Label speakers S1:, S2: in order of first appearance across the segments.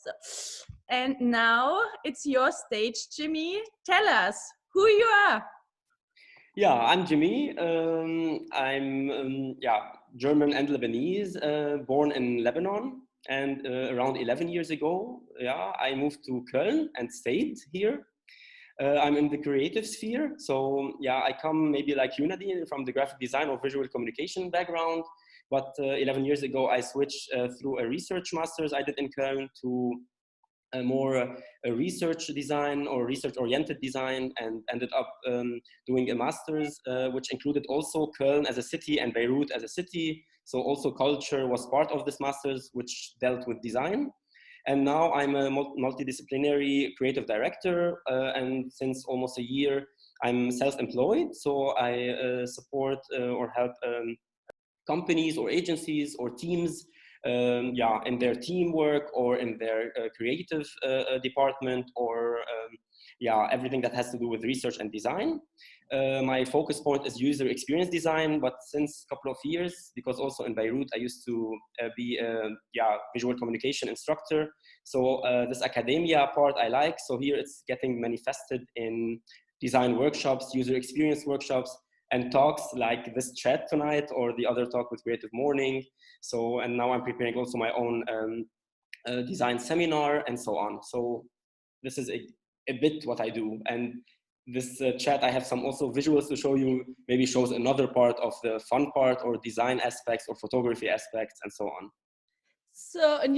S1: So, and now it's your stage, Jimmy. Tell us who you are.
S2: Yeah, I'm Jimmy. I'm German and Lebanese, born in Lebanon. And around 11 years ago, I moved to Cologne and stayed here. I'm in the creative sphere. So I come maybe like you, Nadine, from the graphic design or visual communication background. But 11 years ago, I switched through a research master's I did in Cologne to more research design or research-oriented design, and ended up doing a master's, which included also Cologne as a city and Beirut as a city. So also culture was part of this master's, which dealt with design. And now I'm a multidisciplinary creative director, and since almost a year, I'm self-employed. So I support or help companies or agencies or teams in their teamwork or in their creative department, or everything that has to do with research and design. My focus point is user experience design, but since a couple of years, because also in Beirut, I used to be a visual communication instructor. So this academia part I like. So here it's getting manifested in design workshops, user experience workshops, and talks like this chat tonight or the other talk with CreativeMornings. So, and now I'm preparing also my own design seminar and so on. So this is a bit what I do. And this chat, I have some also visuals to show you, maybe shows another part of the fun part or design aspects or photography aspects and so on.
S1: So, and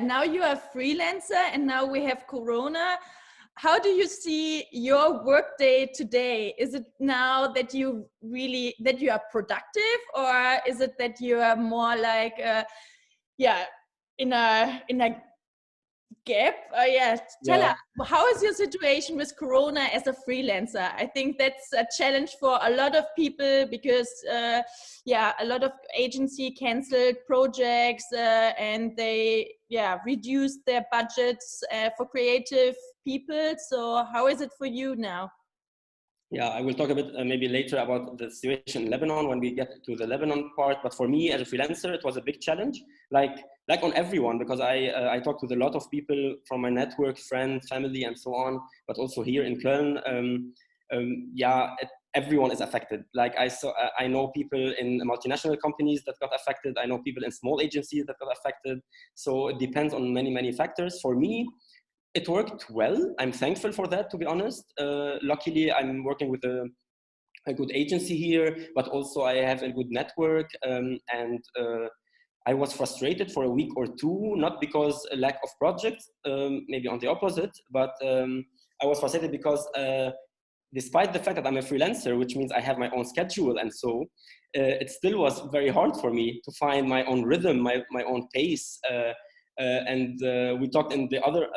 S1: now you are a freelancer, and now we have Corona. How do you see your workday today? Is it now that you are productive, or is it that you are more like, in a gap? Tell us, how is your situation with Corona as a freelancer? I think that's a challenge for a lot of people because, a lot of agency canceled projects and they, reduced their budgets for creative people. So how is it for you now?
S2: Yeah, I will talk a bit maybe later about the situation in Lebanon when we get to the Lebanon part. But for me as a freelancer, it was a big challenge, like on everyone, because I talked with a lot of people from my network, friends, family, and so on. But also here in Cologne, everyone is affected. Like I know people in multinational companies that got affected. I know people in small agencies that got affected. So it depends on many factors. For me, it worked well. I'm thankful for that, to be honest. Luckily, I'm working with a good agency here, but also I have a good network. And I was frustrated for a week or two, not because a lack of projects, maybe on the opposite, but I was frustrated because despite the fact that I'm a freelancer, which means I have my own schedule, and so it still was very hard for me to find my own rhythm, my own pace. And we talked in the other,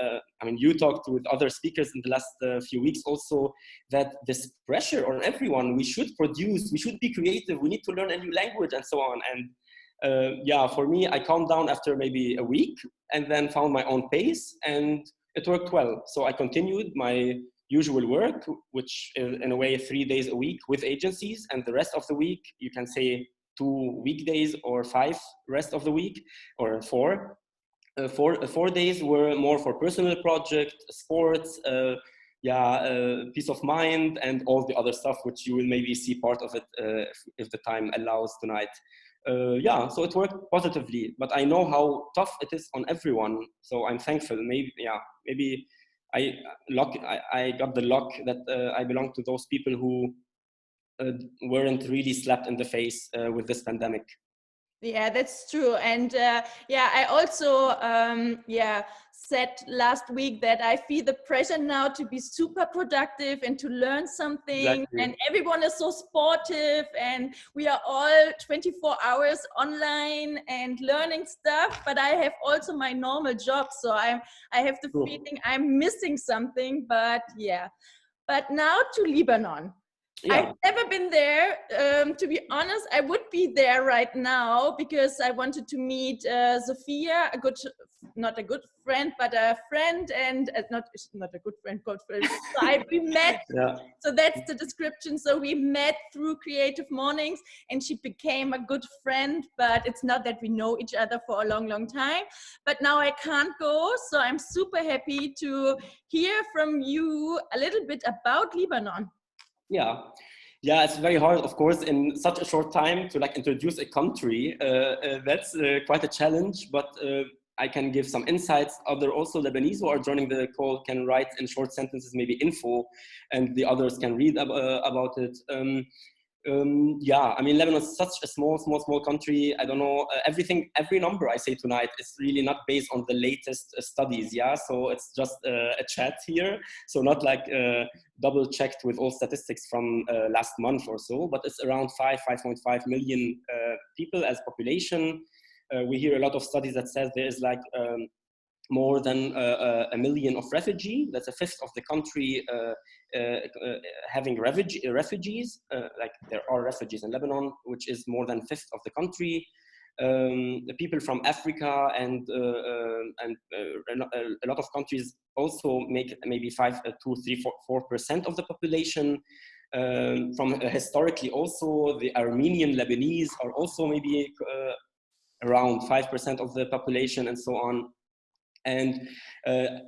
S2: you talked with other speakers in the last few weeks also, that this pressure on everyone, we should produce, we should be creative, we need to learn a new language and so on. And for me, I calmed down after maybe a week and then found my own pace, and it worked well. So I continued my usual work, which is in a way 3 days a week with agencies, and the rest of the week, you can say 2 weekdays or 5 rest of the week, or 4. 4 days were more for personal projects, sports, peace of mind, and all the other stuff, which you will maybe see part of it if the time allows tonight. So it worked positively, but I know how tough it is on everyone. So I'm thankful. Maybe I got the luck that I belong to those people who weren't really slapped in the face with this pandemic.
S1: Yeah, that's true. And I also said last week that I feel the pressure now to be super productive and to learn something. Exactly. And everyone is so sportive, and we are all 24 hours online and learning stuff. But I have also my normal job, so I have the feeling I'm missing something. But now to Lebanon. Yeah. I've never been there. To be honest, I would be there right now because I wanted to meet Sophia, a good not a good friend, but a friend, and not a good friend, good friend. So we met.
S2: Yeah.
S1: So that's the description. So we met through Creative Mornings, and she became a good friend. But it's not that we know each other for a long, long time. But now I can't go, so I'm super happy to hear from you a little bit about Lebanon.
S2: Yeah. Yeah, it's very hard, of course, in such a short time to like introduce a country. That's quite a challenge, but I can give some insights. Other also Lebanese who are joining the call can write in short sentences, maybe info, and the others can read about it. Yeah, I mean, Lebanon is such a small country. I don't know, every number I say tonight is really not based on the latest studies. Yeah, so it's just a chat here. So not like double checked with all statistics from last month or so, but it's around 5.5 million people as population. We hear a lot of studies that says there is like more than 1 million of refugees. That's a fifth of the country having refugees. Like there are refugees in Lebanon, which is more than a fifth of the country. The people from Africa and a lot of countries also make maybe 4% of the population. From historically also, the Armenian Lebanese are also maybe around 5% of the population and so on. And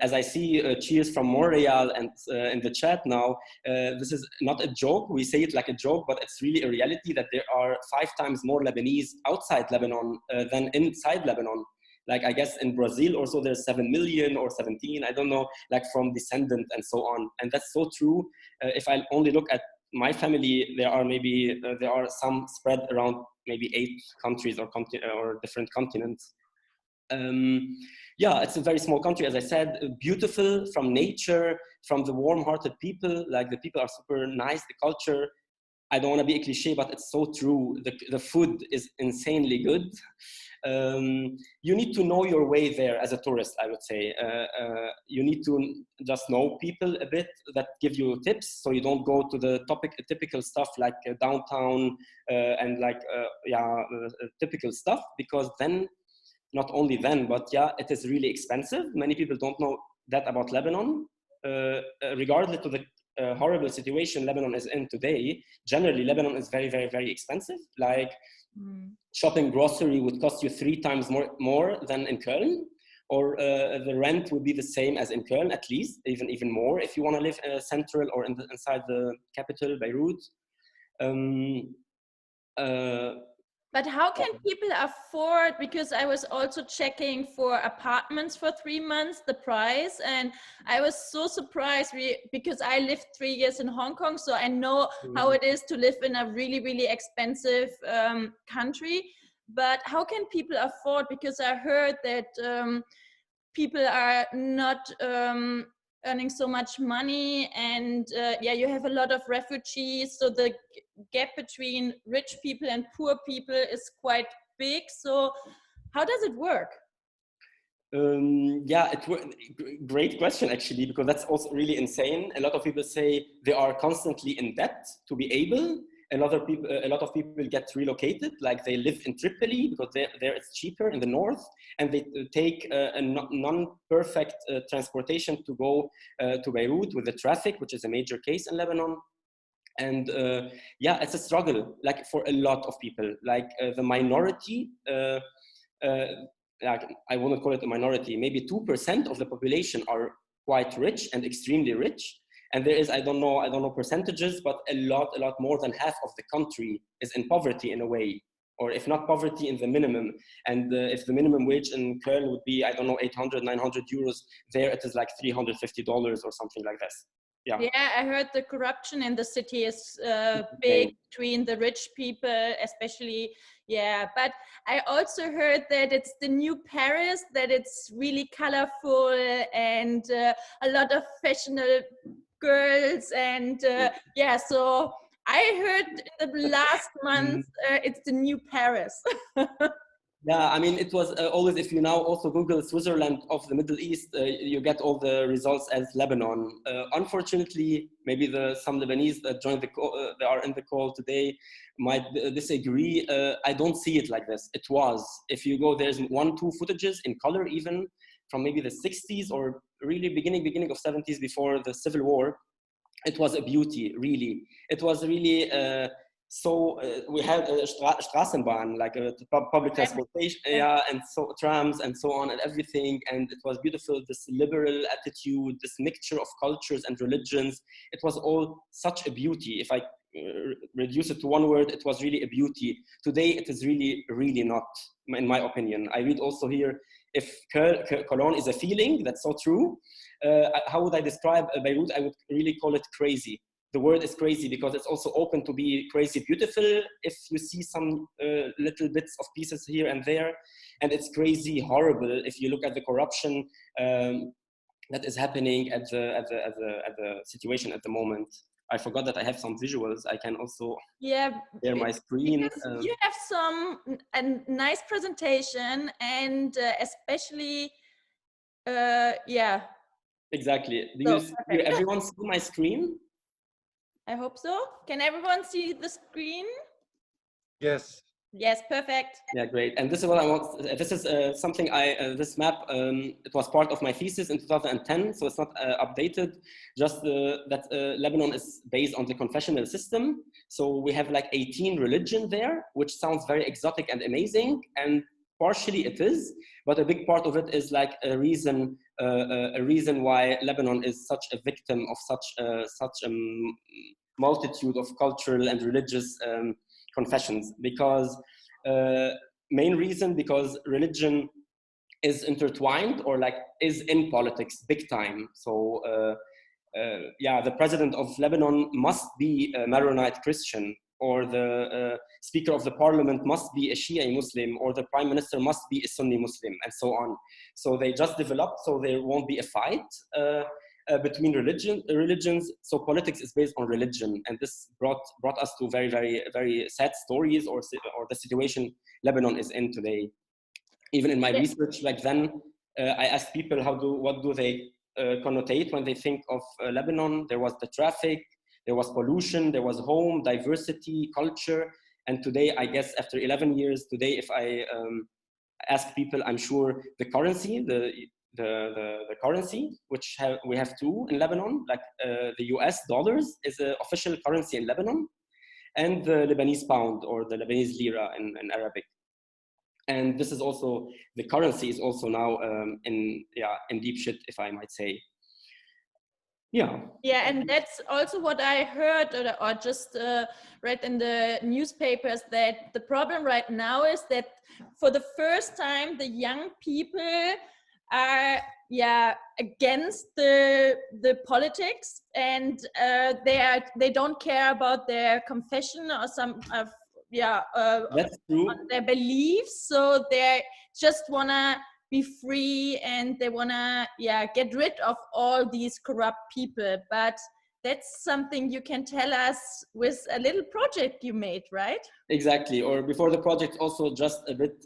S2: as I see cheers from Montreal and in the chat now, this is not a joke. We say it like a joke, but it's really a reality that there are 5 times more Lebanese outside Lebanon than inside Lebanon. Like I guess in Brazil also there's 7 million or 17, I don't know, like from descendant and so on. And that's so true. If I only look at my family, there are some spread around maybe 8 countries or different continents. Yeah, it's a very small country, as I said, beautiful from nature, from the warm-hearted people. Like the people are super nice, the culture, I don't want to be a cliche, but it's so true. The food is insanely good. You need to know your way there as a tourist, I would say. You need to just know people a bit that give you tips, so you don't go to the typical stuff like downtown and like typical stuff, because then, not only then, but yeah, it is really expensive. Many people don't know that about Lebanon. Regardless of the horrible situation Lebanon is in today, generally Lebanon is very, very, very expensive. Like shopping grocery would cost you 3 times more than in Cologne, or the rent would be the same as in Cologne, at least, even more if you want to live central or inside the capital, Beirut.
S1: But how can people afford, because I was also checking for apartments for 3 months, the price, and I was so surprised because I lived 3 years in Hong Kong, so I know how it is to live in a really, really expensive country. But how can people afford, because I heard that people are not earning so much money, and yeah, you have a lot of refugees, so the gap between rich people and poor people is quite big. So how does it work?
S2: Yeah, great question actually, because that's also really insane. A lot of people say they are constantly in debt to be able. A lot of people get relocated, like they live in Tripoli because there it's cheaper in the north, and they take a non-perfect transportation to go to Beirut with the traffic, which is a major case in Lebanon. And yeah, it's a struggle, like for a lot of people, like the minority, like I wouldn't call it a minority, maybe 2% of the population are quite rich and extremely rich. And there is, I don't know percentages, but a lot more than half of the country is in poverty in a way, or if not poverty, in the minimum. And if the minimum wage in Cologne would be, I don't know, 800, 900 euros, there it is like $350 or something like this. Yeah.
S1: Yeah, I heard the corruption in the city is big between the rich people, especially. Yeah, but I also heard that it's the new Paris, that it's really colorful and a lot of fashionable girls, and yeah, so I heard in the last month it's the new Paris.
S2: Yeah, I mean, it was always, if you now also Google Switzerland of the Middle East, you get all the results as Lebanon. Unfortunately, maybe some Lebanese that joined the call, that are in the call today might disagree. I don't see it like this. It was, if you go, there's 1-2 footages in color even, from maybe the 60s or really beginning of 70s, before the Civil War, it was a beauty, really. It was really, we had a Straßenbahn, like a public transportation, yeah, and so trams and so on and everything. And it was beautiful, this liberal attitude, this mixture of cultures and religions. It was all such a beauty. If I reduce it to one word, it was really a beauty. Today, it is really, really not, in my opinion. I read also here, if Cologne is a feeling, that's so true. How would I describe Beirut? I would really call it crazy. The word is crazy because it's also open to be crazy beautiful if you see some little bits of pieces here and there. And it's crazy horrible if you look at the corruption that is happening at the situation at the moment. I forgot that I have some visuals. I can also share my screen.
S1: You have a nice presentation, and especially,
S2: Exactly. Do everyone see my screen?
S1: I hope so. Can everyone see the screen?
S3: Yes.
S1: Yes, perfect.
S2: Yeah, great. And this is what I want. This is something this map, it was part of my thesis in 2010, so it's not updated. Just that Lebanon is based on the confessional system. So we have like 18 religions there, which sounds very exotic and amazing. And partially it is, but a big part of it is like a reason why Lebanon is such a victim of such a multitude of cultural and religious confessions. Because main reason, because religion is intertwined, or like is in politics big time. So the president of Lebanon must be a Maronite Christian, or the speaker of the parliament must be a Shia Muslim, or the prime minister must be a Sunni Muslim, and so on. So they just developed, so there won't be a fight between religions. So politics is based on religion, and this brought us to very, very, very sad stories, or the situation Lebanon is in today. Even in my research back then, I asked people what do they connotate when they think of Lebanon. There was the traffic, there was pollution, there was home, diversity, culture. And today, I guess after 11 years, today, if I ask people, I'm sure the currency, the currency, which we have two in Lebanon, like the US dollars is the official currency in Lebanon, and the Lebanese pound, or the Lebanese lira in Arabic. And this is also, the currency is also now in deep shit, if I might say. Yeah,
S1: and that's also what I heard or just read in the newspapers, that the problem right now is that for the first time the young people are against the politics, and they don't care about their confession or some
S2: that's true.
S1: their beliefs, so they just wanna be free, and they wanna get rid of all these corrupt people. But that's something you can tell us with a little project you made, right?
S2: Exactly. Or before the project, also just a bit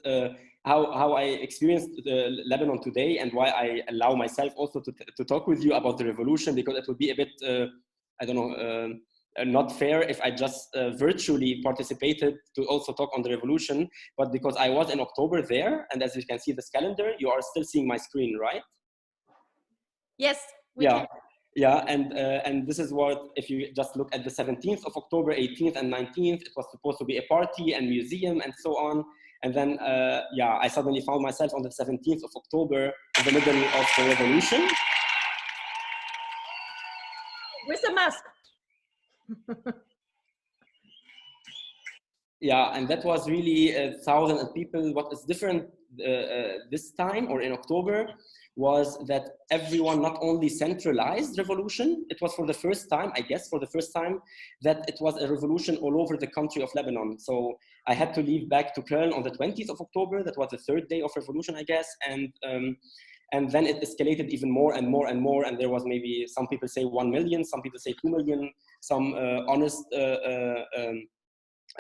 S2: how I experienced Lebanon today, and why I allow myself also to talk with you about the revolution, because it would be a bit I don't know, not fair if I just virtually participated to also talk on the revolution. But because I was in October there, and as you can see this calendar, you are still seeing my screen, right?
S1: Yes, we can.
S2: Yeah, and this is what, if you just look at the 17th of October, 18th and 19th, it was supposed to be a party and museum and so on. And then, I suddenly found myself on the 17th of October in the middle of the revolution.
S1: With a mask.
S2: Yeah, and that was really thousands of people. What is different this time, or in October, was that everyone not only centralized revolution, it was for the first time, I guess, that it was a revolution all over the country of Lebanon. So I had to leave back to Cologne on the 20th of October. That was the third day of revolution, I guess. And then it escalated even more and more and more. And there was maybe, some people say 1 million, some people say 2 million, some honest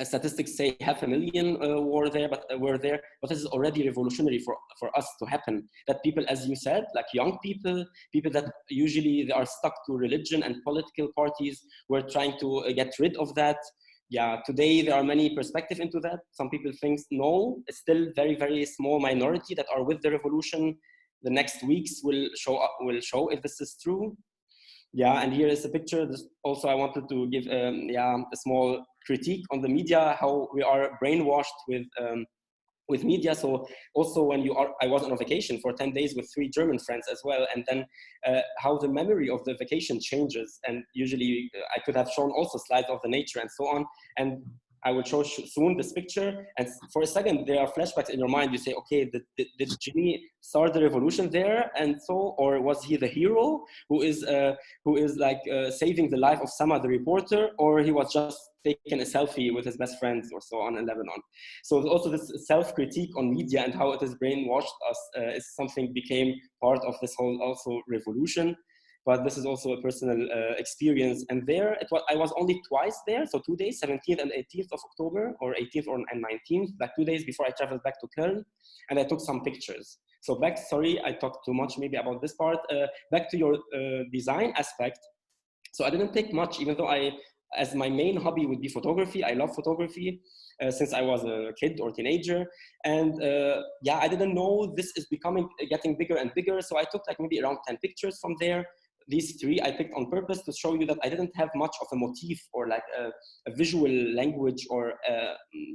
S2: statistics say 500,000 were there, but this is already revolutionary for us to happen. That people, as you said, like young people that usually they are stuck to religion and political parties, were trying to get rid of that. Yeah, today there are many perspectives into that. Some people think no, it's still very, very small minority that are with the revolution. the next weeks will show if this is true. Yeah, and here is a picture. This also I wanted to give a small critique on the media, how we are brainwashed with media. So also when I was on a vacation for 10 days with 3 German friends as well, and then how the memory of the vacation changes. And usually I could have shown also slides of the nature and so on. And I will show soon this picture. And for a second, there are flashbacks in your mind. You say, okay, did Jimmy start the revolution there? And so, or was he the hero who is like saving the life of Sama, the reporter, or he was just taking a selfie with his best friends or so on in Lebanon? So also this self-critique on media and how it has brainwashed us is something became part of this whole also revolution. But this is also a personal experience. And there, I was only twice there, so 2 days, 17th and 18th of October, or 18th and 19th, like 2 days before I traveled back to Cologne, and I took some pictures. So sorry, I talked too much maybe about this part. Back to your design aspect. So I didn't take much, even though as my main hobby would be photography. I love photography since I was a kid or teenager. And yeah, I didn't know this is getting bigger and bigger. So I took like maybe around 10 pictures from there. These 3 I picked on purpose to show you that I didn't have much of a motif or like a visual language or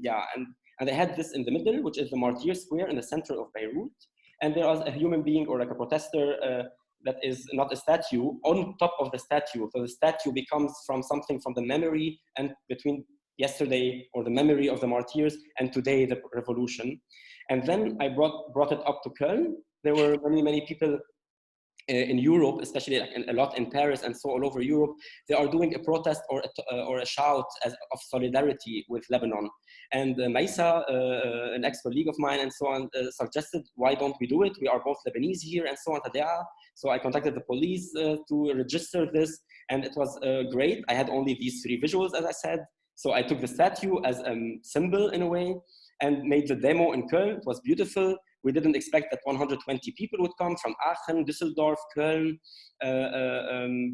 S2: yeah. And I had this in the middle, which is the Martyr Square in the center of Beirut. And there was a human being or like a protester that is not a statue on top of the statue. So the statue becomes from something from the memory and between yesterday or the memory of the martyrs and today the revolution. And then I brought it up to Cologne. There were many people in Europe, especially like a lot in Paris and so all over Europe. They are doing a protest or a shout of solidarity with Lebanon. And Maisa, an ex-colleague of mine and so on, suggested, why don't we do it? We are both Lebanese here and so on. So I contacted the police to register this, and it was great. I had only these 3 visuals, as I said. So I took the statue as a symbol in a way and made the demo in Cologne. It was beautiful. We didn't expect that 120 people would come from Aachen, Düsseldorf, Cologne,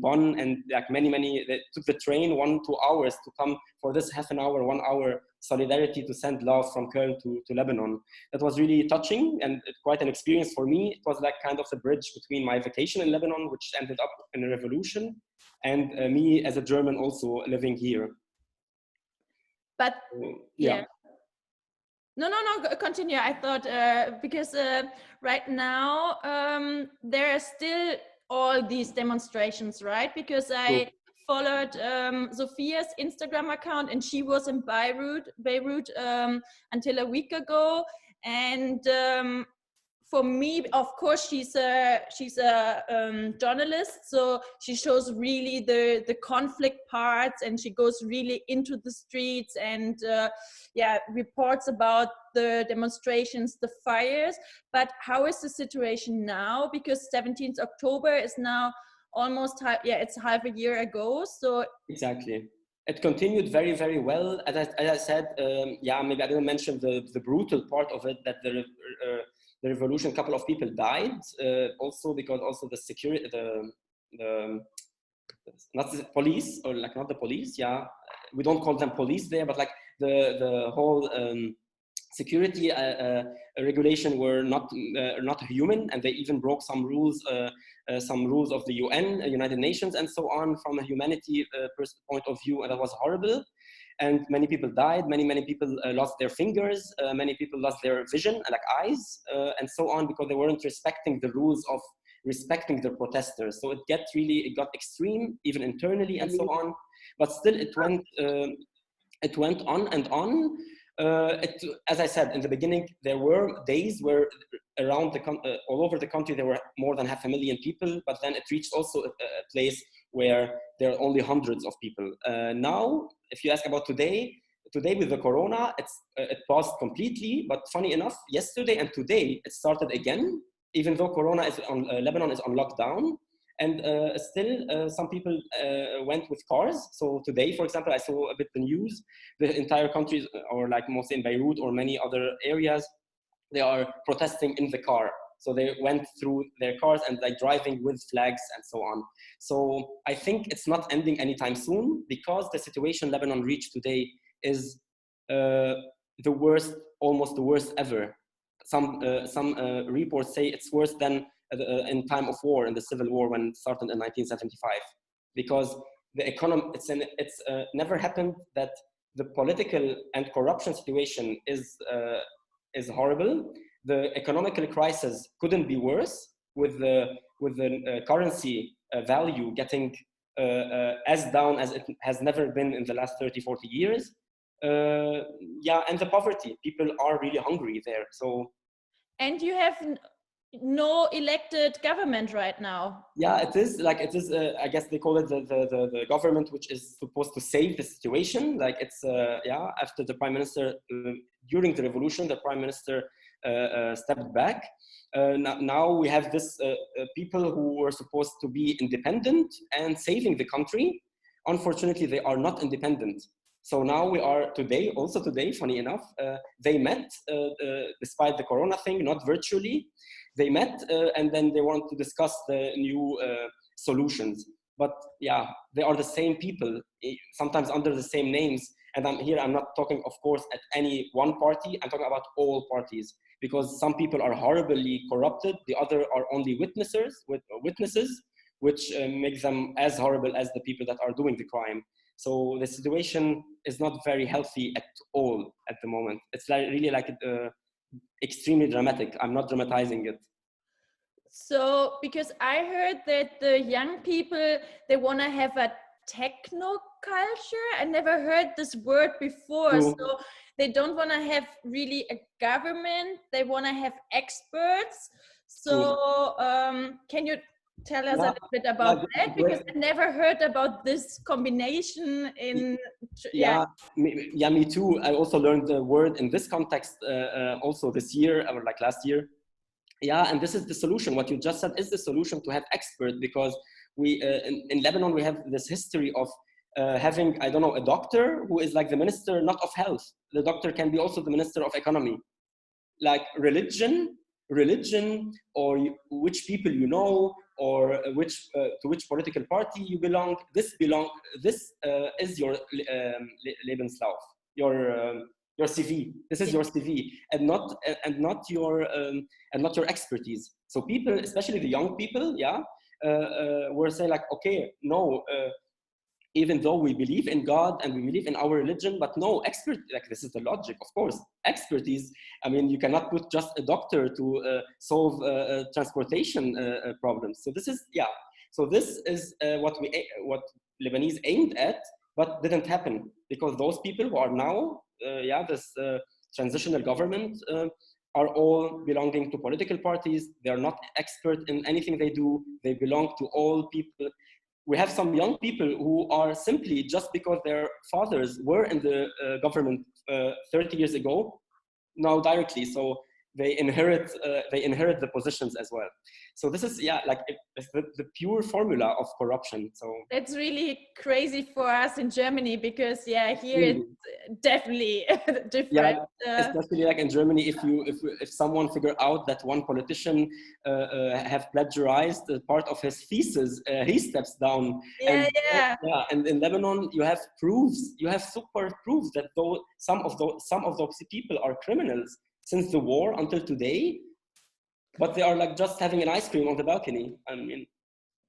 S2: Bonn, and like many. They took the train 1-2 hours to come for this half an hour, 1 hour solidarity to send love from Cologne to Lebanon. That was really touching and quite an experience for me. It was like kind of the bridge between my vacation in Lebanon, which ended up in a revolution, and me as a German also living here.
S1: But yeah. No, continue. I thought because right now there are still all these demonstrations, right? Because I followed Sophia's Instagram account, and she was in Beirut until a week ago. And for me, of course, she's a journalist, so she shows really the conflict parts, and she goes really into the streets and reports about the demonstrations, the fires. But how is the situation now? Because 17th October is now almost it's half a year ago. So
S2: exactly. It continued very, very well. As I said, maybe I didn't mention the brutal part of it, that the revolution, a couple of people died, also because also the security, not the police, or like not the police, we don't call them police there, but like the whole security regulation were not human, and they even broke some rules of the UN, United Nations, and so on, from a humanity point of view, and that was horrible. And many people died, many people lost their fingers, many people lost their vision, like eyes, and so on, because they weren't respecting the rules of respecting the protesters. So it got extreme, even internally, and so on. But still, it went on and on. As I said in the beginning, there were days where around all over the country there were more than 500,000 people, but then it reached also a place where there are only hundreds of people. Now, if you ask about today with the corona, it paused completely. But funny enough, yesterday and today it started again, even though corona is Lebanon is on lockdown. And still, some people went with cars. So today, for example, I saw a bit the news. The entire country, or like mostly in Beirut or many other areas, they are protesting in the car. So they went through their cars and like driving with flags and so on. So I think it's not ending anytime soon, because the situation Lebanon reached today is the worst, almost the worst ever. Some reports say it's worse than in time of war, in the Civil War when it started in 1975, because the economy, it's never happened that the political and corruption situation is horrible. The economical crisis couldn't be worse, with the currency value getting as down as it has never been in the last 30, 40 years. Yeah, and the poverty, people are really hungry there. So,
S1: and you have no elected government right now.
S2: Yeah, it is like, it is I guess they call it the government which is supposed to save the situation. Like, it's yeah, after the prime minister during the revolution, the prime minister stepped back. Now we have this people who were supposed to be independent and saving the country. Unfortunately, they are not independent. So now we are today, also today, funny enough, they met despite the corona thing, not virtually. They met and then they want to discuss the new solutions. But yeah, they are the same people, sometimes under the same names. And I'm not talking, of course, at any one party. I'm talking about all parties, because some people are horribly corrupted. The other are only witnesses, which makes them as horrible as the people that are doing the crime. So the situation is not very healthy at all at the moment. It's like really like extremely dramatic. I'm not dramatizing it.
S1: So, because I heard that the young people, they want to have a techno culture. I never heard this word before.
S2: True.
S1: So they don't want to have really a government. They want to have experts. So can you tell us a little bit about that? Because I never heard about this combination in...
S2: Me too. I also learned the word in this context also this year, or like last year. Yeah, and this is the solution. What you just said is the solution, to have experts, because we in Lebanon we have this history of having, I don't know, a doctor who is like the minister not of health. The doctor can be also the minister of economy. Like religion, or which people you know, or to which political party you belong. This is your Lebenslauf, your CV. This is your CV, and not your expertise. So people, especially the young people, were saying like, okay, no, even though we believe in God and we believe in our religion, but no, like, this is the logic, of course. Expertise, I mean, you cannot put just a doctor to solve transportation problems. So this is, so this is what Lebanese aimed at, but didn't happen, because those people who are now, this transitional government are all belonging to political parties. They are not expert in anything they do. They belong to all people. We have some young people who are simply, just because their fathers were in the government 30 years ago, now directly. So they inherit the positions as well. So this is, like, it's the pure formula of corruption. So
S1: that's really crazy for us in Germany, because here it's definitely different.
S2: Especially like in Germany, if someone figure out that one politician have plagiarized part of his thesis, he steps down. And in Lebanon, you have proofs. You have super proofs that some of those people are criminals since the war until today, but they are like just having an ice cream on the balcony. I mean.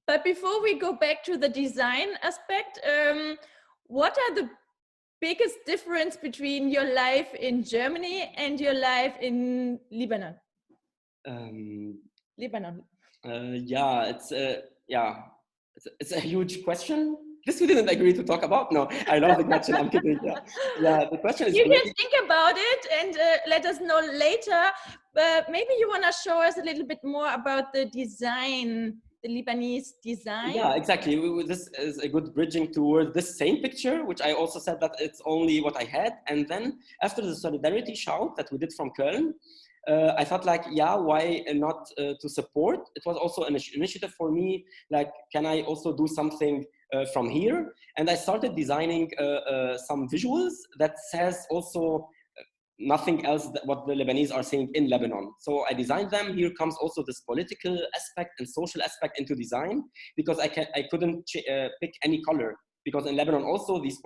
S1: But before we go back to the design aspect, what are the biggest difference between your life in Germany and your life in Lebanon? Lebanon.
S2: It's a huge question. This we didn't agree to talk about. No, I love the question. I'm kidding. The question is.
S1: You can think about it and let us know later. But maybe you want to show us a little bit more about the design, the Lebanese design.
S2: Yeah, exactly. This is a good bridging towards this same picture, which I also said that it's only what I had. And then after the solidarity shout that we did from Cologne, I thought like, why not to support? It was also an initiative for me. Like, can I also do something from here? And I started designing some visuals that says also nothing else that what the Lebanese are saying in Lebanon. So I designed them. Here comes also this political aspect and social aspect into design, because I couldn't pick any color, because in Lebanon also these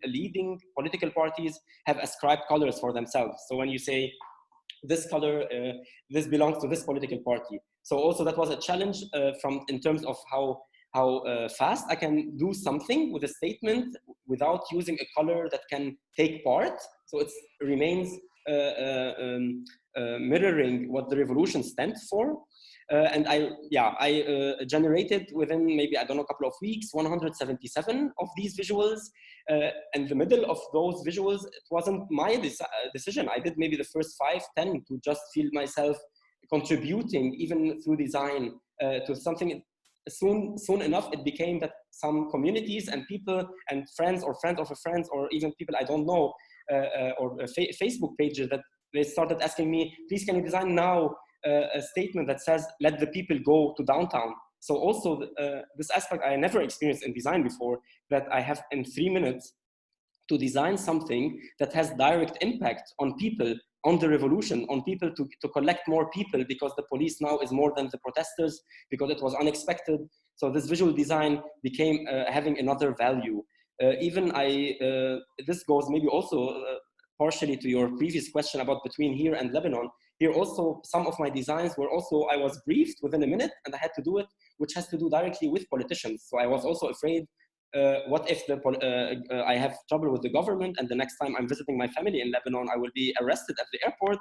S2: leading political parties have ascribed colors for themselves. So when you say this color, this belongs to this political party. So also that was a challenge in terms of how fast I can do something with a statement without using a color that can take part. So it remains mirroring what the revolution stands for. And I generated within maybe, I don't know, a couple of weeks, 177 of these visuals. In the middle of those visuals, it wasn't my decision. I did maybe the first 5, 10 to just feel myself contributing, even through design, to something. Soon enough, it became that some communities and people and friends or friends of a friends, or even people I don't know, or Facebook pages, that they started asking me, please, can you design now a statement that says, let the people go to downtown. So also this aspect I never experienced in design before, that I have in 3 minutes to design something that has direct impact on people, on the revolution, on people, to collect more people, because the police now is more than the protesters, because it was unexpected. So this visual design became having another value. This goes maybe also partially to your previous question about between here and Lebanon. Here also, some of my designs were also, I was briefed within a minute and I had to do it, which has to do directly with politicians. So I was also afraid, what if I have trouble with the government, and the next time I'm visiting my family in Lebanon, I will be arrested at the airport,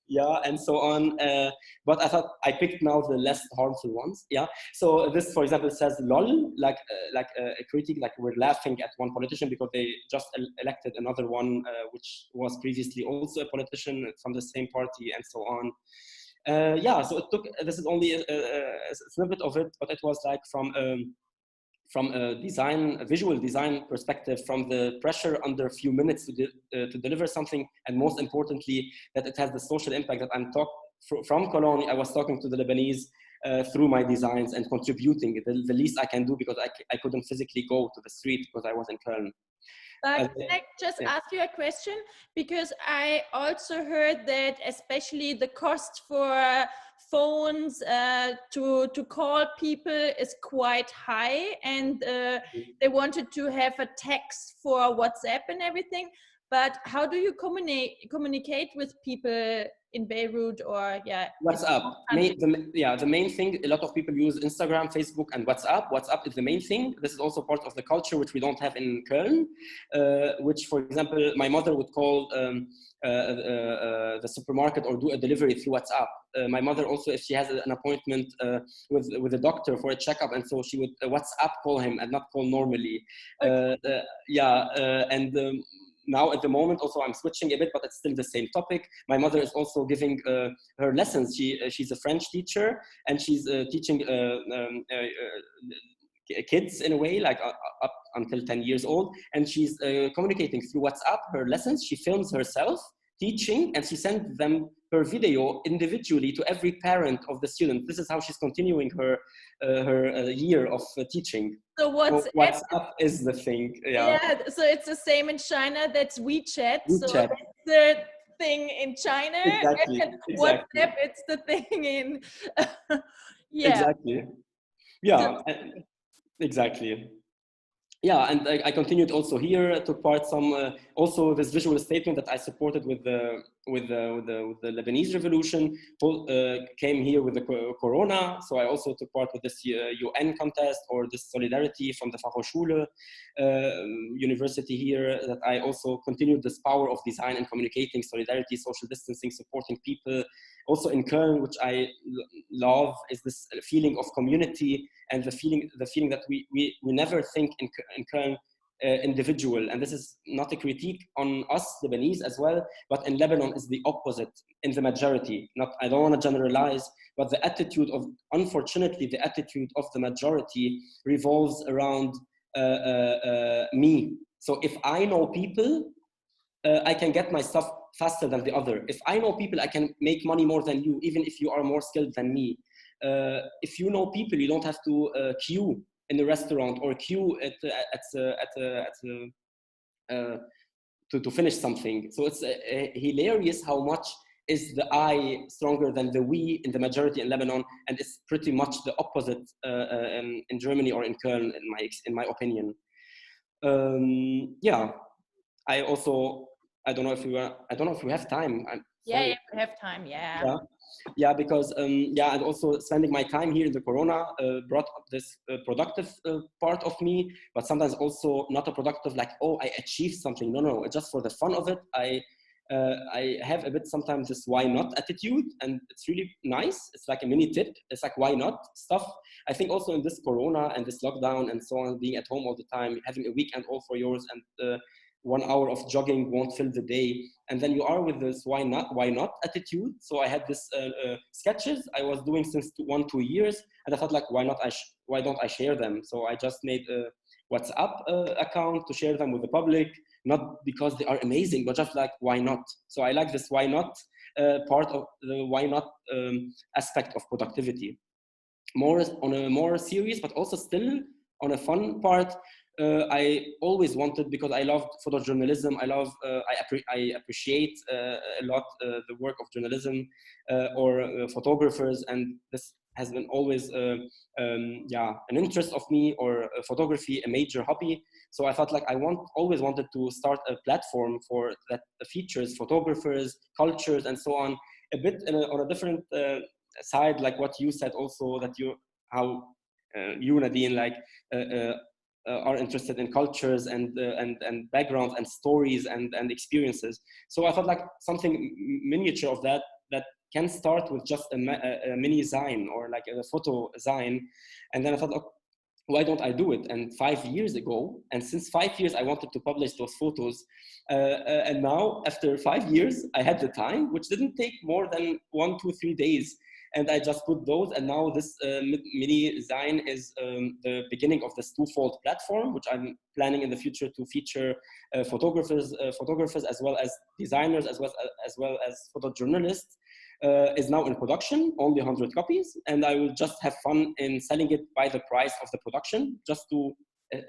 S2: yeah, and so on. But I thought I picked now the less harmful ones, yeah. So this, for example, says "lol," like a critique, like we're laughing at one politician because they just elected another one, which was previously also a politician from the same party, and so on. Yeah, so it took. This is only a snippet of it, but it was like from a visual design perspective, from the pressure under a few minutes to deliver something, and most importantly, that it has the social impact that I'm from Cologne. I was talking to the Lebanese through my designs and contributing the least I can do, because I couldn't physically go to the street because I was in Cologne.
S1: But can I just ask you a question? Because I also heard that especially the cost for phones to call people is quite high, and they wanted to have a text for WhatsApp and everything. But how do you communicate with people in Beirut, or
S2: WhatsApp? The main thing, a lot of people use Instagram, Facebook, and WhatsApp. WhatsApp is the main thing. This is also part of the culture which we don't have in Cologne, which, for example, my mother would call the supermarket or do a delivery through WhatsApp. My mother also, if she has an appointment with a doctor for a checkup, and so she would WhatsApp call him and not call normally. Okay. Now at the moment also I'm switching a bit, but it's still the same topic. My mother is also giving her lessons. She's a French teacher, and she's teaching kids in a way, like up until 10 years old. And she's communicating through WhatsApp her lessons. She films herself teaching, and she sends them her video individually to every parent of the student. This is how she's continuing her year of teaching.
S1: So
S2: WhatsApp is the thing.
S1: Yeah, so it's the same in China. That's WeChat. So
S2: WeChat.
S1: it's the thing in China.
S2: Exactly.
S1: And WhatsApp, it's the thing in yeah.
S2: Exactly. Yeah. So, exactly. Yeah, and I continued also here, took part some also this visual statement that I supported with the Lebanese revolution, came here with the Corona. So I also took part with this UN contest, or this solidarity from the Fachhochschule university here, that I also continued this power of design and communicating solidarity, social distancing, supporting people. Also in Cologne, which I love, is this feeling of community, and the feeling that we never think in Cologne individual. And this is not a critique on us Lebanese as well, but in Lebanon is the opposite in the majority. I don't want to generalize, but the attitude of, unfortunately, the attitude of the majority revolves around me. So if I know people, I can get my stuff faster than the other. If I know people, I can make money more than you, even if you are more skilled than me. If you know people, you don't have to queue in the restaurant or queue to finish something. So it's hilarious how much is the I stronger than the we in the majority in Lebanon, and it's pretty much the opposite in Germany or in Cologne, in my opinion. Yeah, I don't know if we have time.
S1: Yeah, yeah, we have time. Yeah.
S2: Yeah. Yeah, because yeah, and also spending my time here in the Corona brought up this productive part of me, but sometimes also not a productive, like, oh, I achieved something. No, no, just for the fun of it. I have a bit sometimes this why not attitude, and it's really nice. It's like a mini tip. It's like, why not stuff. I think also in this Corona and this lockdown and so on, being at home all the time, having a weekend all for yours, and 1 hour of jogging won't fill the day. And then you are with this why not attitude. So I had this sketches I was doing since 2 years, and I thought, like, why don't I share them? So I just made a WhatsApp account to share them with the public, not because they are amazing, but just like, why not? So I like this why not part of the why not aspect of productivity. More on a more serious, but also still on a fun part. I always wanted, because I loved photojournalism. I appreciate a lot the work of journalism or photographers, and this has been always yeah, an interest of me, or photography, a major hobby. So I felt like always wanted to start a platform for that features photographers, cultures, and so on, a bit on a different side, like what you said also, that how you, Nadine, like are interested in cultures and backgrounds and stories and experiences. So I thought, like, something miniature of that can start with just a mini zine, or like a photo zine. And then I thought, okay, why don't I do it? And 5 years ago, and since 5 years I wanted to publish those photos, and now after 5 years I had the time, which didn't take more than 1, 2, 3 days, and I just put those. And now this mini zine is the beginning of this twofold platform, which I'm planning in the future to feature photographers as well as designers, as well as photojournalists. Is now in production, only 100 copies, and I will just have fun in selling it by the price of the production, just to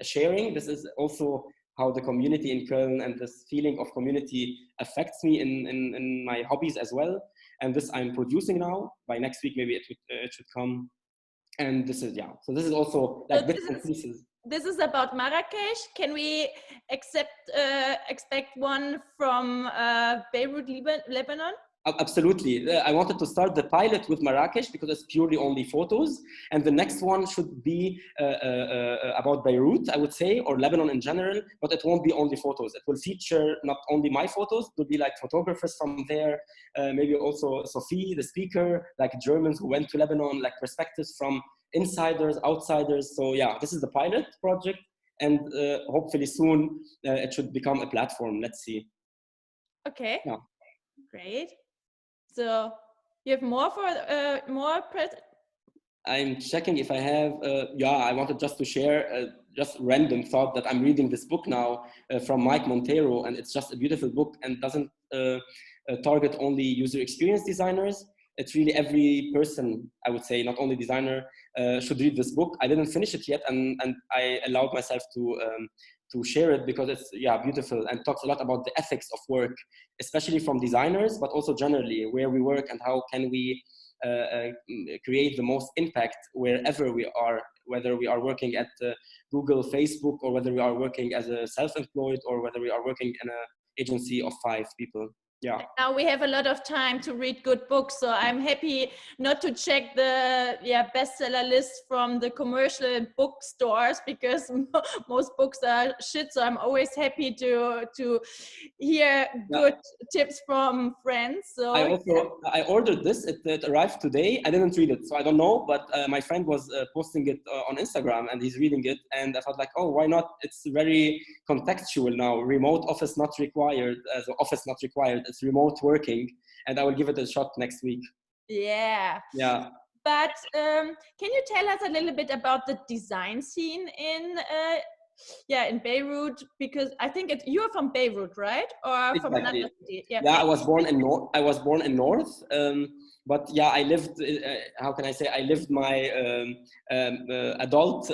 S2: sharing. This is also how the community in Cologne and this feeling of community affects me in my hobbies as well. And this I'm producing now. By next week, maybe it should come. And this is, yeah. So this is also like bits and pieces.
S1: This is about Marrakesh. Can we expect one from Beirut, Lebanon?
S2: Absolutely. I wanted to start the pilot with Marrakesh because it's purely only photos. And the next one should be about Beirut, I would say, or Lebanon in general, but it won't be only photos. It will feature not only my photos, it will be like photographers from there, maybe also Sophie, the speaker, like Germans who went to Lebanon, like perspectives from insiders, outsiders. So yeah, this is the pilot project. And hopefully soon it should become a platform. Let's see.
S1: Okay,
S2: yeah.
S1: Great. So you have more for more?
S2: I'm checking if I have. Yeah, I wanted just to share just random thought that I'm reading this book now from Mike Monteiro, and it's just a beautiful book and doesn't target only user experience designers. It's really every person, I would say, not only designer, should read this book. I didn't finish it yet, and I allowed myself to share it because it's, yeah, beautiful, and talks a lot about the ethics of work, especially from designers, but also generally where we work and how can we create the most impact wherever we are, whether we are working at Google, Facebook, or whether we are working as a self-employed, or whether we are working in an agency of 5 people. Yeah.
S1: Now we have a lot of time to read good books, so I'm happy not to check the bestseller list from the commercial bookstores, because most books are shit. So I'm always happy to hear good tips from friends. So
S2: I ordered this. It arrived today. I didn't read it, so I don't know. But my friend was posting it on Instagram, and he's reading it. And I thought, like, oh, why not? It's very contextual now. Remote office not required. As office not required. It's remote working, and I will give it a shot next week.
S1: Yeah. But can you tell us a little bit about the design scene in Beirut? Because I think you're from Beirut, right? Or from another city?
S2: Yeah, I was born in North. But yeah, I lived. How can I say? I lived my adult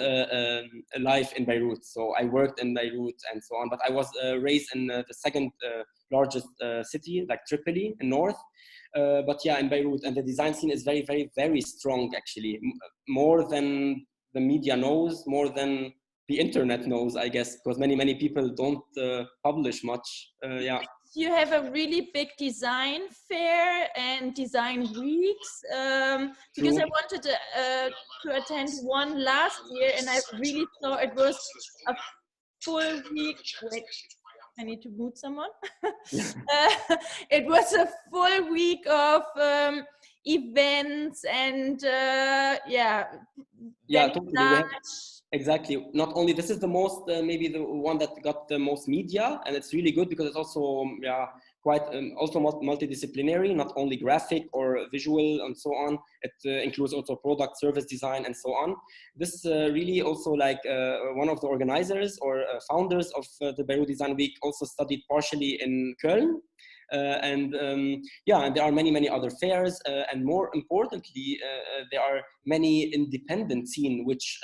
S2: life in Beirut. So I worked in Beirut and so on. But I was raised in the second largest city, like Tripoli in North. But yeah, in Beirut, and the design scene is very, very, very strong. Actually, more than the media knows, more than the internet knows, I guess, because many people don't publish much.
S1: you have a really big design fair and design weeks, because I wanted to attend one last year, and I really saw it was a full week. Wait, I need to mute someone. It was a full week of events and
S2: totally. Exactly. Not only this is the most maybe the one that got the most media, and it's really good because it's also quite also multidisciplinary, not only graphic or visual and so on. It includes also product, service design, and so on. This really also like one of the organizers or founders of the Beirut Design Week also studied partially in Cologne. And there are many other fairs, and more importantly, there are many independent scene, which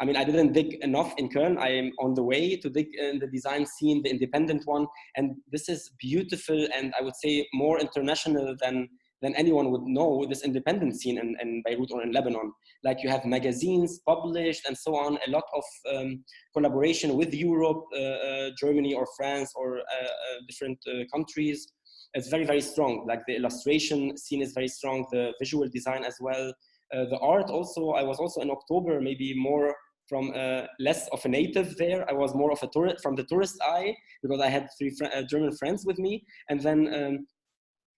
S2: I mean, I didn't dig enough in Cologne. I am on the way to dig in the design scene, the independent one. And this is beautiful, and I would say more international than anyone would know, this independent scene in Beirut or in Lebanon. Like you have magazines published and so on, a lot of collaboration with Europe, Germany or France or different countries. It's very strong. Like the illustration scene is very strong, the visual design as well. The art also, I was also in October, maybe more from less of a native there. I was more of a tourist, from the tourist eye, because I had three German friends with me. And then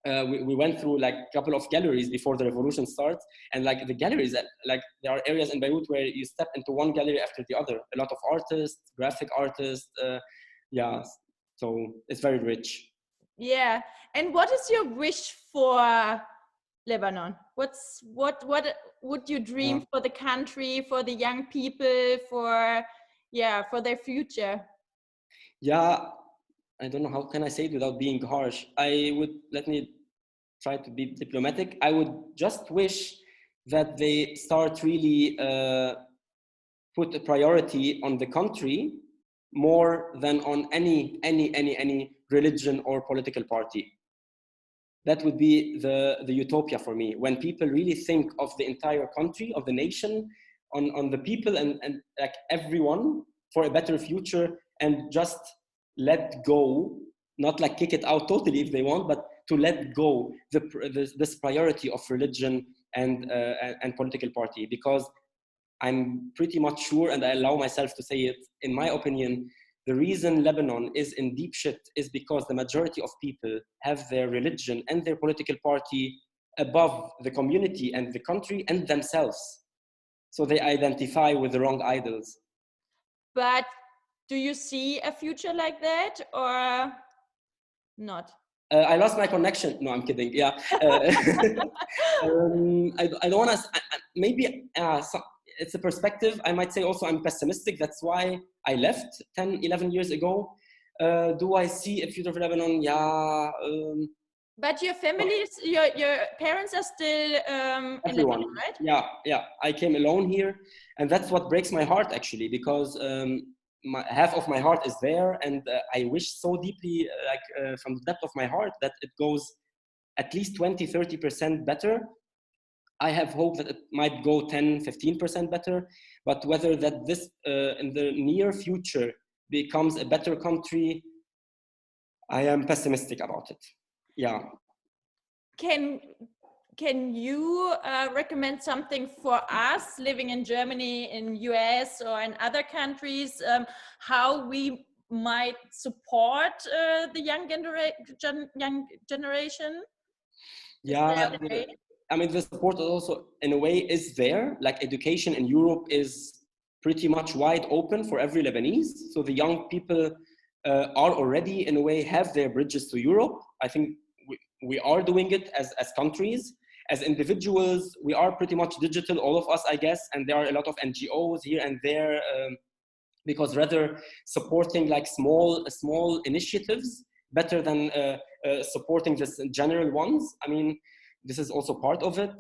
S2: we went through like a couple of galleries before the revolution starts. And like the galleries, like there are areas in Beirut where you step into one gallery after the other. A lot of artists, graphic artists. So it's very rich.
S1: Yeah. And what is your wish for Lebanon? What would you dream for the country, for the young people, for their future?
S2: Yeah, I don't know, how can I say it without being harsh? Let me try to be diplomatic. I would just wish that they start really put a priority on the country more than on any religion or political party. That would be the utopia for me, when people really think of the entire country, of the nation, on the people and like everyone for a better future, and just let go, not like kick it out totally if they want, but to let go this priority of religion and political party. Because I'm pretty much sure, and I allow myself to say it, in my opinion, the reason Lebanon is in deep shit is because the majority of people have their religion and their political party above the community and the country and themselves. So they identify with the wrong idols.
S1: But do you see a future like that or not?
S2: I lost my connection. No, I'm kidding. Yeah. I don't want to, maybe it's a perspective. I might say also I'm pessimistic. That's why I left 10, 11 years ago. Do I see a future for Lebanon? Yeah.
S1: But your families, your parents are still in Lebanon, right?
S2: Yeah. I came alone here. And that's what breaks my heart, actually, because half of my heart is there. And I wish so deeply, from the depth of my heart, that it goes at least 20, 30% better. I have hope that it might go 10, 15% better, but whether that this in the near future becomes a better country, I am pessimistic about it. Yeah.
S1: Can you recommend something for us living in Germany, in US or in other countries, how we might support the young generation?
S2: Yeah. I mean, the support also, in a way, is there. Like education in Europe is pretty much wide open for every Lebanese. So the young people are already, in a way, have their bridges to Europe. I think we are doing it as countries. As individuals, we are pretty much digital, all of us, I guess. And there are a lot of NGOs here and there, because rather supporting like small initiatives better than supporting just general ones. I mean, this is also part of it.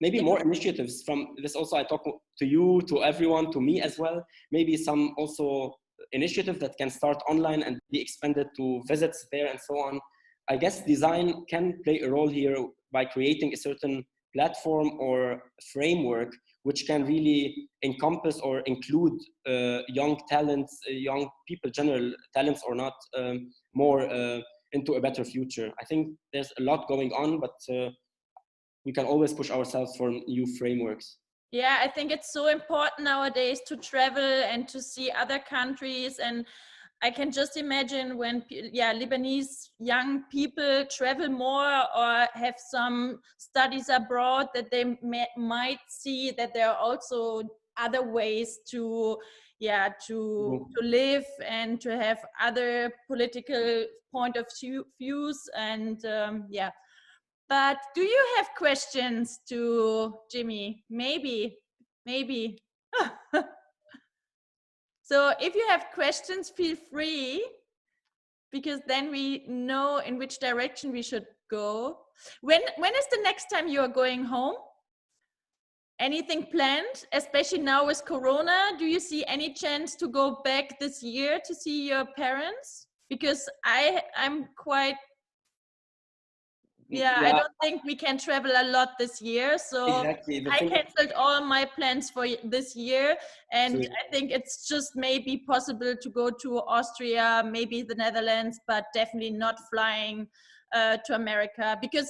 S2: Maybe more initiatives from this. Also, I talk to you, to everyone, to me as well. Maybe some also initiative that can start online and be expanded to visits there and so on. I guess design can play a role here by creating a certain platform or framework which can really encompass or include young talents, young people, general talents or not, more into a better future. I think there's a lot going on, but we can always push ourselves for new frameworks.
S1: Yeah, I think it's so important nowadays to travel and to see other countries. And I can just imagine when, Lebanese young people travel more or have some studies abroad, that they might see that there are also other ways to live and to have other political point of views. And but do you have questions to Jimmy? Maybe. So if you have questions, feel free, because then we know in which direction we should go. When is the next time you are going home? Anything planned, especially now with Corona? Do you see any chance to go back this year to see your parents? Because I'm quite... I don't think we can travel a lot this year, so
S2: exactly.
S1: I canceled all my plans for this year, and
S2: Sweet.
S1: I think it's just maybe possible to go to Austria, maybe the Netherlands, but definitely not flying to America, because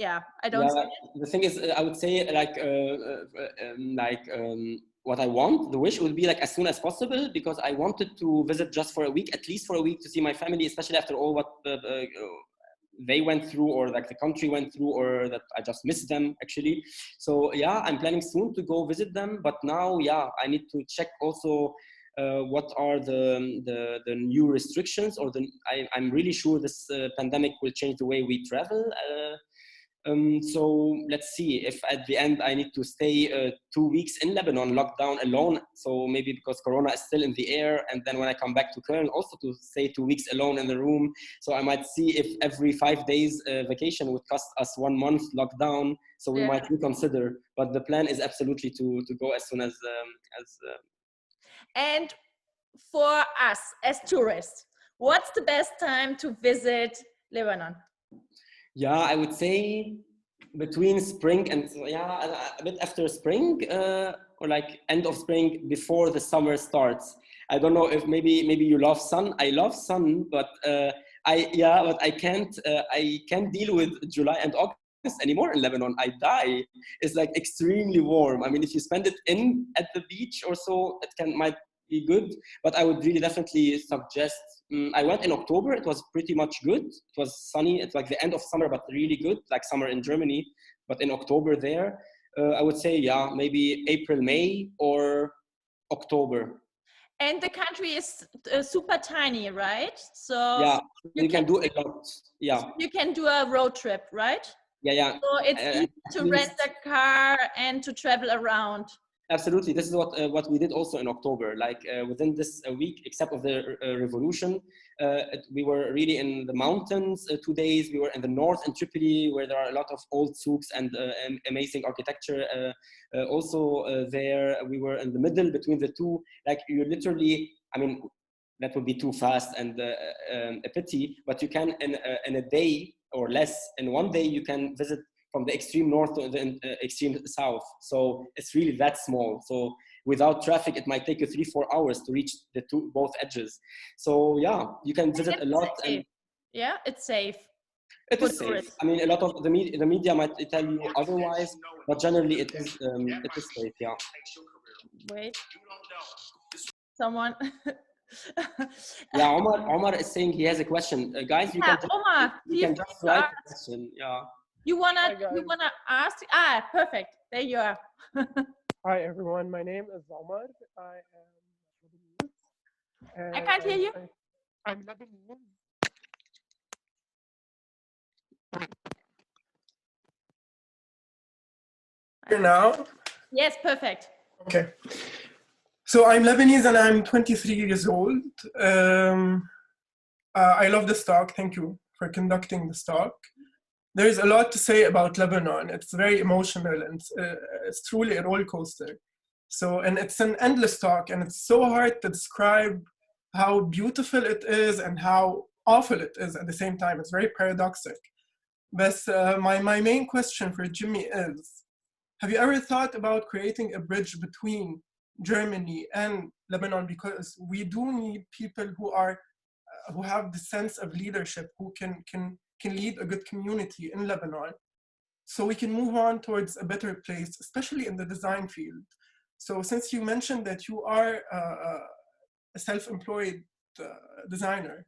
S1: I don't see it.
S2: The thing is, I would say what I want, the wish would be like as soon as possible, because I wanted to visit just for a week, at least for a week, to see my family, especially after all what they went through, or like the country went through, or that I just missed them actually. So I'm planning soon to go visit them, but now I need to check also what are the new restrictions, or I'm really sure this pandemic will change the way we travel. So let's see if at the end I need to stay 2 weeks in Lebanon, locked down alone. So maybe because Corona is still in the air, and then when I come back to Cologne, also to stay 2 weeks alone in the room. So I might see if every 5 days vacation would cost us 1 month lockdown. So we might reconsider. But the plan is absolutely to go as soon as.
S1: And for us as tourists, what's the best time to visit Lebanon?
S2: I would say between spring and a bit after spring, or like end of spring before the summer starts. I don't know if maybe you love sun. I love sun, but I can't deal with July and August anymore in Lebanon. I die. It's like extremely warm. I mean, if you spend it at the beach or so, it might be good, but I would really definitely suggest. I went in October. It was pretty much good. It was sunny. It's like the end of summer, but really good, like summer in Germany. But in October there, I would say maybe April, May, or October.
S1: And the country is super tiny, right? So
S2: you can do a lot.
S1: You can do a road trip, right? So it's easy to rent a car and to travel around.
S2: Absolutely. This is what we did also in October. Like within this week, except of the revolution, we were really in the mountains 2 days. We were in the north in Tripoli, where there are a lot of old souks and amazing architecture. Also there, we were in the middle between the two. Like you literally, I mean, that would be too fast and a pity. But you can in a day or less, in 1 day, you can visit from the extreme north to the extreme south. So it's really that small. So without traffic, it might take you 3-4 hours to reach both edges. So you can visit a lot. And
S1: it's safe.
S2: It is safe. I mean, a lot of the media might tell you otherwise, but generally it is safe.
S1: Wait, someone.
S2: Omar is saying he has a question. Guys, you can just write the question.
S1: You wanna ask? Perfect. There you are.
S4: Hi everyone, my name is Omar. I am Lebanese.
S1: I can't hear you.
S4: I'm Lebanese. Here now?
S1: Yes, perfect.
S4: Okay. So I'm Lebanese and I'm 23 years old. I love this talk. Thank you for conducting this talk. There's a lot to say about Lebanon. It's very emotional and it's truly a roller coaster. So, and it's an endless talk, and it's so hard to describe how beautiful it is and how awful it is at the same time. It's very paradoxic. But my main question for Jimmy is, have you ever thought about creating a bridge between Germany and Lebanon? Because we do need people who have the sense of leadership, who can lead a good community in Lebanon, so we can move on towards a better place, especially in the design field. So since you mentioned that you are a self-employed designer,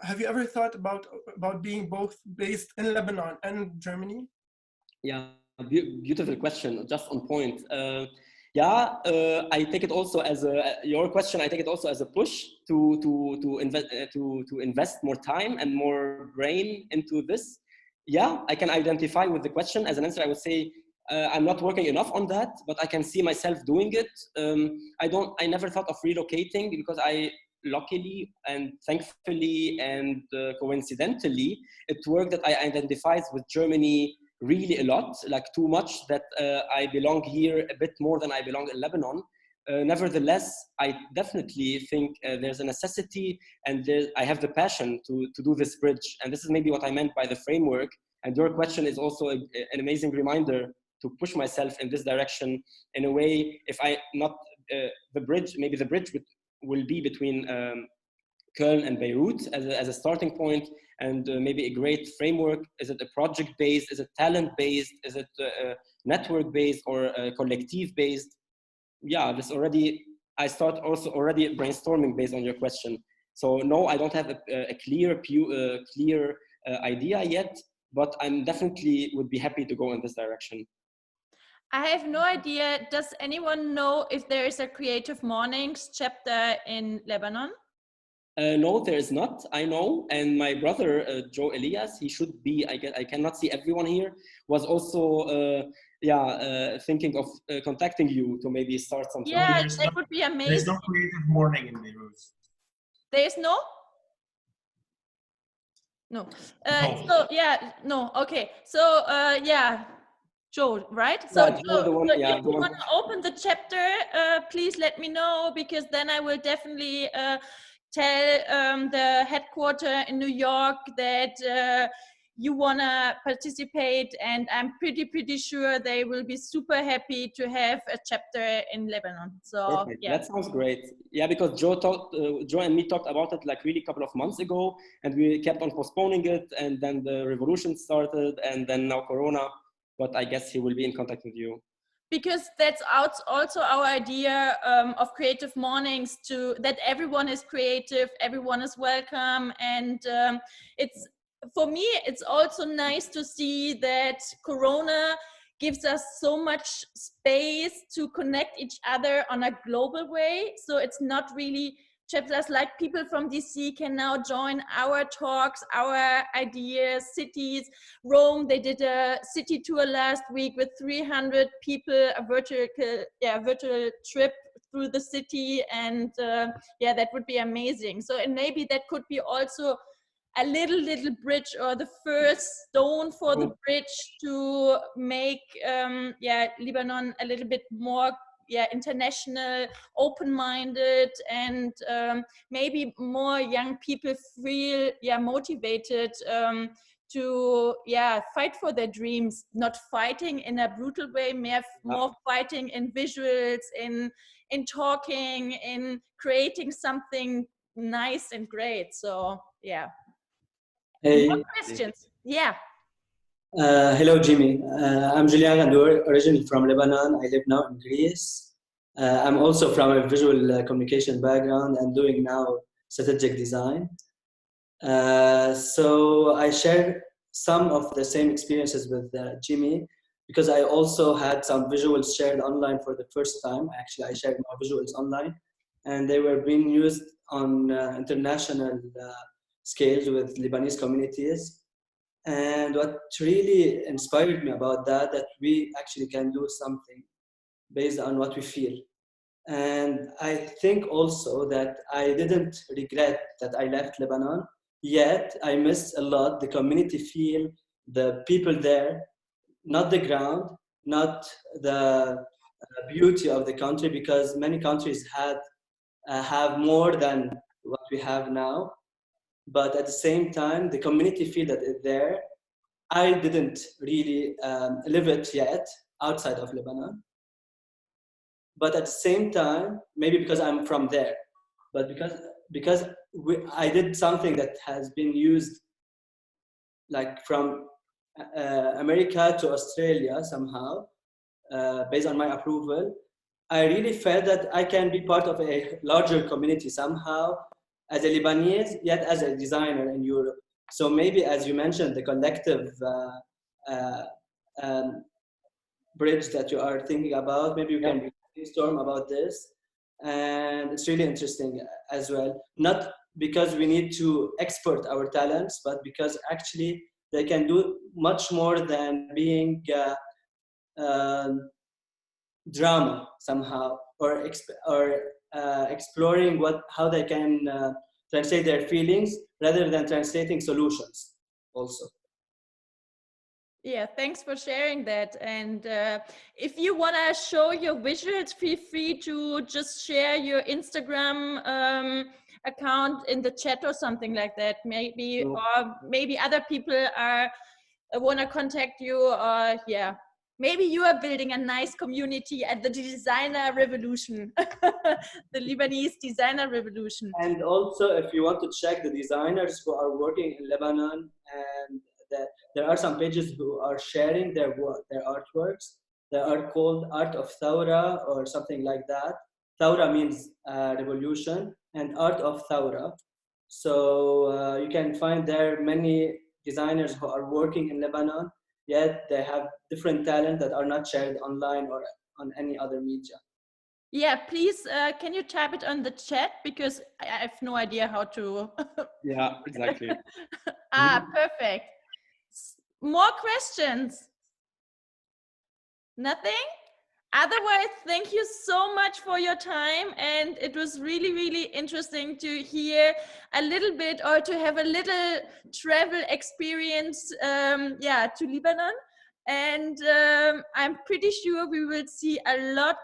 S4: have you ever thought about being both based in Lebanon and Germany?
S2: Yeah, beautiful question, just on point. I take it also as your question. I take it also as a push to invest more time and more brain into this. Yeah, I can identify with the question. As an answer, I would say I'm not working enough on that, but I can see myself doing it. I never thought of relocating because luckily and thankfully and coincidentally, it worked that I identified with Germany really a lot, like too much, that I belong here a bit more than I belong in Lebanon. Nevertheless, I definitely think there's a necessity, and I have the passion to do this bridge. And this is maybe what I meant by the framework. And your question is also an amazing reminder to push myself in this direction in a way. If I not the bridge, maybe the bridge will be between Cologne and Beirut as a starting point, and maybe a great framework. Is it a project-based? Is it talent-based? Is it network-based or collective-based? Yeah, I start also already brainstorming based on your question. So no, I don't have a clear idea yet, but I'm definitely would be happy to go in this direction.
S1: I have no idea. Does anyone know if there is a Creative Mornings chapter in Lebanon?
S2: No, there is not. I know, and my brother Jimmy Elias, he should be. I cannot see everyone here. Was also thinking of contacting you to maybe start something.
S1: Yeah, that would be amazing.
S3: There's no Creative Morning in Beirut.
S1: There is no. No.
S3: No.
S1: So yeah, no. Okay. So yeah. Joe, right? So,
S2: yeah, Joe,
S1: if you want to open the chapter, please let me know, because then I will definitely tell the headquarter in New York that you want to participate, and I'm pretty sure they will be super happy to have a chapter in Lebanon. So
S2: perfect.
S1: yeah,
S2: That sounds great. Yeah, because Joe and me talked about it like really a couple of months ago, and we kept on postponing it, and then the revolution started, and then now Corona. But I guess he will be in contact with you.
S1: Because that's also our idea of Creative Mornings, that everyone is creative, everyone is welcome. And it's, for me, it's also nice to see that Corona gives us so much space to connect each other on a global way. So it's not really chapters, like people from DC can now join our talks, our ideas, cities. Rome, they did a city tour last week with 300 people, a virtual trip through the city. And yeah, that would be amazing. So, and maybe that could be also a little bridge, or the first stone for the bridge to make Lebanon a little bit more international, open-minded, and maybe more young people feel motivated to fight for their dreams, not fighting in a brutal way, more fighting in visuals, in talking, in creating something nice and great. So yeah.
S5: Hey.
S1: More questions? Yeah.
S5: Hello, Jimmy. I'm Julian Gandour, originally from Lebanon. I live now in Greece. I'm also from a visual communication background and doing now strategic design. So I share some of the same experiences with Jimmy, because I also had some visuals shared online for the first time. Actually, I shared my visuals online, and they were being used on international scales with Lebanese communities. And what really inspired me about that we actually can do something based on what we feel. And I think also that I didn't regret that I left Lebanon, yet I missed a lot the community feel, the people there, not the ground, not the beauty of the country, because many countries have more than what we have now. But at the same time, the community feel that it's there. I didn't really live it yet. outside of Lebanon. But at the same time, maybe because I'm from there, but because I did something that has been used like from America to Australia somehow, based on my approval, I really felt that I can be part of a larger community somehow as a Lebanese, yet as a designer in Europe. So maybe, as you mentioned, the collective bridge that you are thinking about, maybe you can brainstorm about this. And it's really interesting as well. Not because we need to export our talents, but because actually they can do much more than being drama somehow, or exploring how they can translate their feelings rather than translating solutions also.
S1: Yeah, thanks for sharing that. And if you want to show your visuals, feel free to just share your Instagram account in the chat or something like that. Maybe, or maybe other people want to contact you, or yeah. Maybe you are building a nice community at the designer revolution, the Lebanese designer revolution.
S5: And also, if you want to check the designers who are working in Lebanon, and there are some pages who are sharing their work, their artworks. They are called Art of Thawra or something like that. Thawra means revolution, and Art of Thawra. So you can find there many designers who are working in Lebanon, yet they have different talent that are not shared online or on any other media.
S1: Yeah, please, can you type it on the chat, because I have no idea how to.
S2: Yeah, exactly.
S1: Perfect. More questions? Nothing? Otherwise, thank you so much for your time, and it was really, really interesting to hear a little bit, or to have a little travel experience, to Lebanon. And I'm pretty sure we will see a lot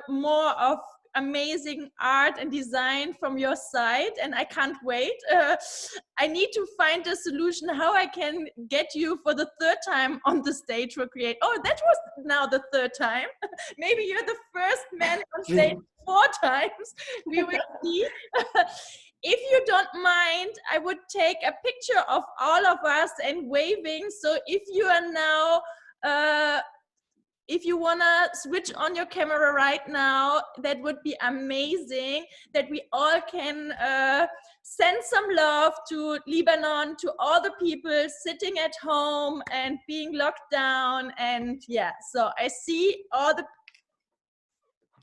S1: more of amazing art and design from your side, and I can't wait. I need to find a solution how I can get you for the third time on the stage for Create. Oh, that was now the third time. Maybe you're the first man on stage 4 times. We will see. If you don't mind, I would take a picture of all of us and waving. So if you are now, if you want to switch on your camera right now, that would be amazing, that we all can send some love to Lebanon, to all the people sitting at home and being locked down. And yeah, so I see all the,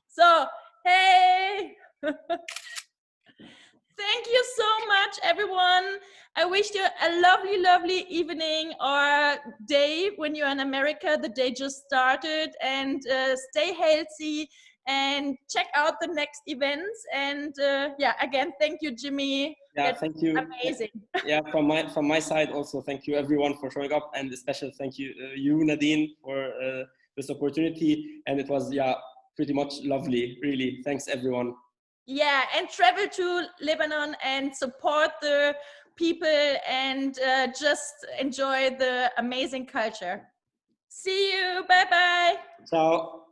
S1: so hey. Thank you so much, everyone. I wish you a lovely, lovely evening or day when you're in America. The day just started, and stay healthy and check out the next events. And yeah, again, thank you, Jimmy.
S2: Yeah, thank you.
S1: Amazing.
S2: Yeah, from my side also, thank you everyone for showing up, and a special thank you you, Nadine, for this opportunity. And it was pretty much lovely, really. Thanks everyone.
S1: Yeah, and travel to Lebanon and support the people, and just enjoy the amazing culture. See you. Bye-bye.
S2: Ciao.